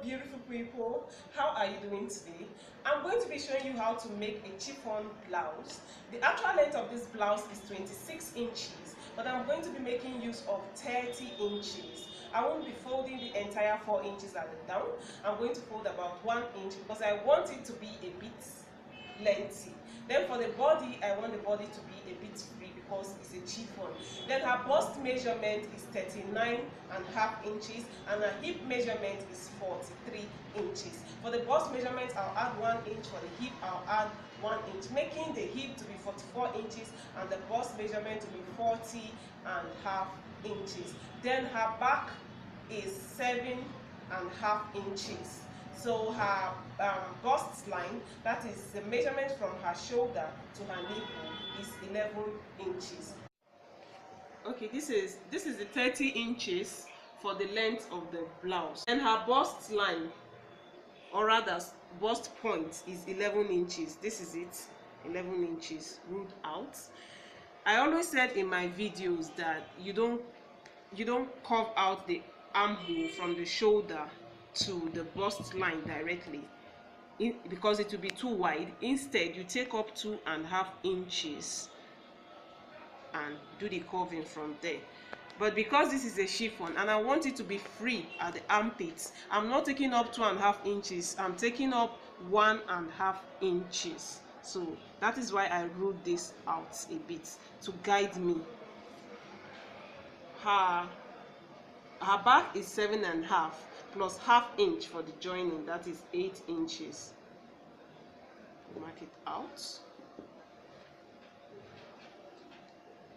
beautiful people, how are you doing today? I'm going to be showing you how to make a chiffon blouse. The actual length of this blouse is 26 inches, but I'm going to be making use of 30 inches. I won't be folding the entire 4 inches at the down. I'm going to fold about 1 inch because I want it to be a bit lengthy. Then for the body, I want the body to be a bit free because it's a chiffon. Then her bust measurement is 39.5 inches and her hip measurement is 43 inches. For the bust measurement, I'll add 1 inch. For the hip, I'll add 1 inch, making the hip to be 44 inches and the bust measurement to be 40.5 inches. Then her back is 7.5 inches. So her bust line, that is the measurement from her shoulder to her nipple, is 11 inches. Okay, this is the 30 inches for the length of the blouse. And her bust line, or rather bust point, is 11 inches. This is it, 11 inches ruled out. I always said in my videos that you don't curve out the armhole from the shoulder to the bust line directly because it will be too wide. Instead, you take up 2.5 inches and do the curving from there. But because this is a chiffon and I want it to be free at the armpits, I'm not taking up 2.5 inches, I'm taking up 1.5 inches. So that is why I ruled this out a bit to guide me. Her back is 7.5 plus ½ inch for the joining, that is 8 inches. Mark it out.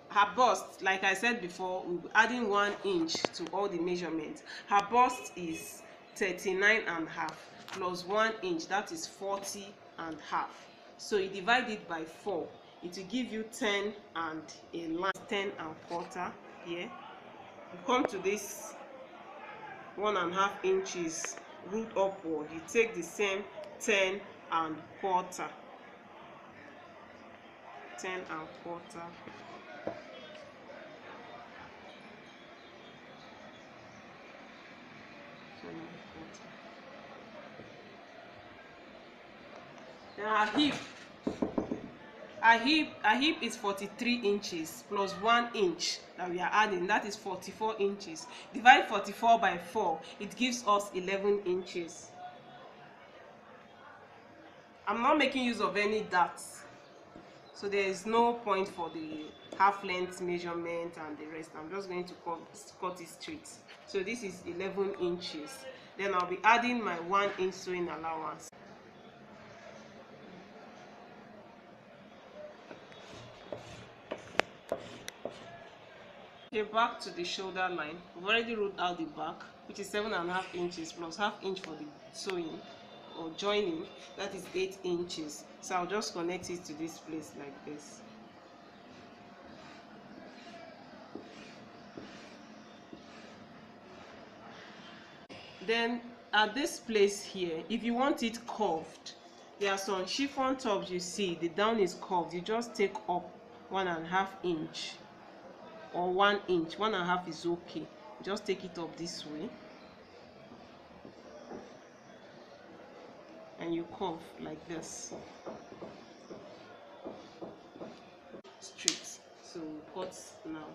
Her bust, like I said before, we'll be adding 1 inch to all the measurements. Her bust is 39.5 plus 1 inch, that is 40.5. So you divide it by 4, it will give you 10 and a line, 10.25 here. You come to this 1.5 inches root upward, you take the same 10.25. 10.25. Now her hip is 43 inches plus 1 inch that we are adding, that is 44 inches. Divide 44 by 4, it gives us 11 inches. I'm not making use of any darts, so there is no point for the half length measurement and the rest. I'm just going to cut it straight. So this is 11 inches. Then I'll be adding my 1 inch sewing allowance. Okay, back to the shoulder line. We've already ruled out the back, which is 7.5 inches plus ½ inch for the sewing or joining, that is 8 inches. So I'll just connect it to this place like this. Then at this place here, if you want it curved, there are some chiffon tops you see the down is curved. You just take up 1.5 inch or 1 inch. 1.5 is okay. Just take it up this way and you curve like this straight. So cut now.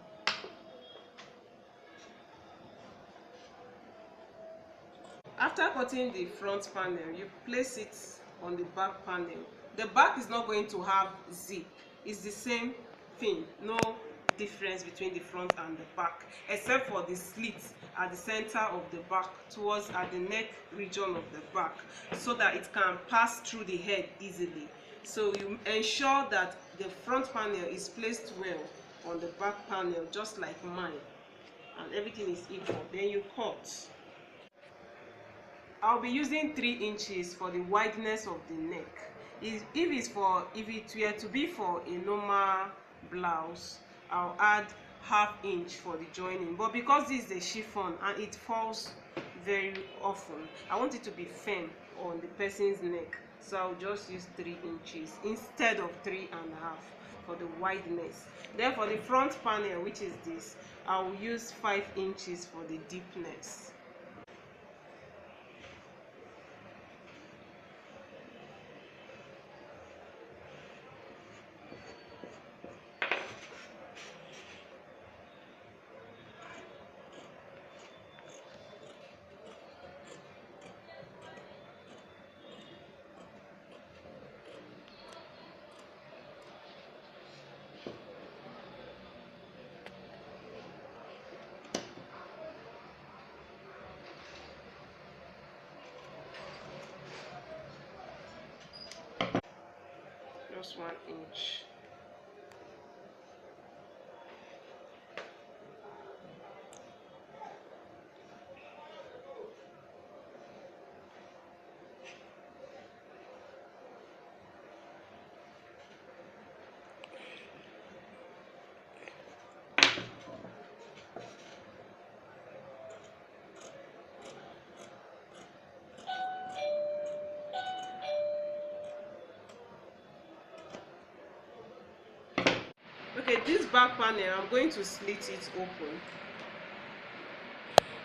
After cutting the front panel, you place it on the back panel. The back is not going to have zip. It's the same thing, no difference between the front and the back, except for the slit at the center of the back towards at the neck region of the back, so that it can pass through the head easily. So you ensure that the front panel is placed well on the back panel, just like mine, and everything is equal. Then you cut. I'll be using 3 inches for the wideness of the neck. If it were to be for a normal blouse, I'll add ½ inch for the joining, but because this is a chiffon and it falls very often, I want it to be firm on the person's neck, so I'll just use 3 inches instead of 3.5 for the wideness. Then for the front panel, which is this, I will use 5 inches for the deepness. just 1 inch. Okay, this back panel, I'm going to slit it open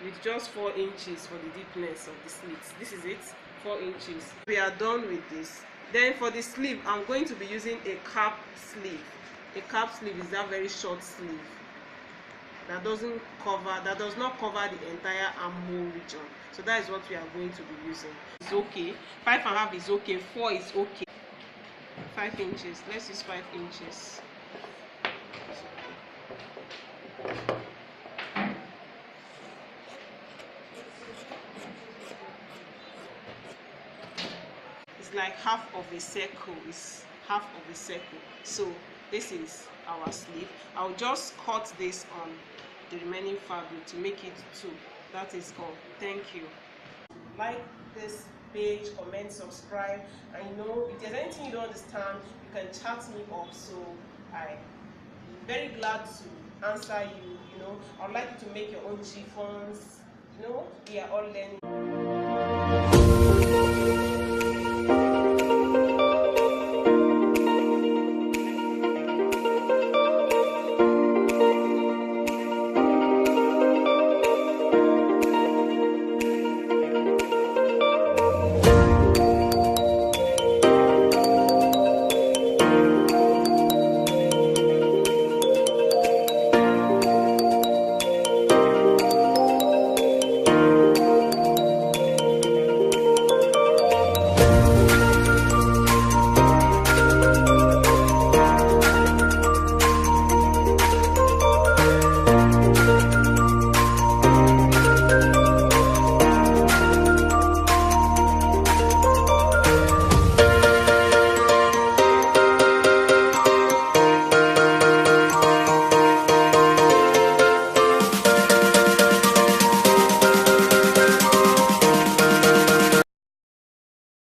with just 4 inches for the deepness of the slit. This is it, 4 inches. We are done with this. Then for the sleeve, I'm going to be using a cap sleeve. A cap sleeve is that very short sleeve that does not cover the entire armhole region. So that is what we are going to be using. It's okay. 5.5 is okay. 4 is okay. 5 inches. Let's use 5 inches. It's like half of a circle. It's half of a circle. So this is our sleeve. I'll just cut this on the remaining fabric to make it 2. That is all. Thank you. Like this page, comment, subscribe, and if there's anything you don't understand, you can chat me up. So I'm very glad to answer you. I'd like you to make your own chiffons. We are all learning.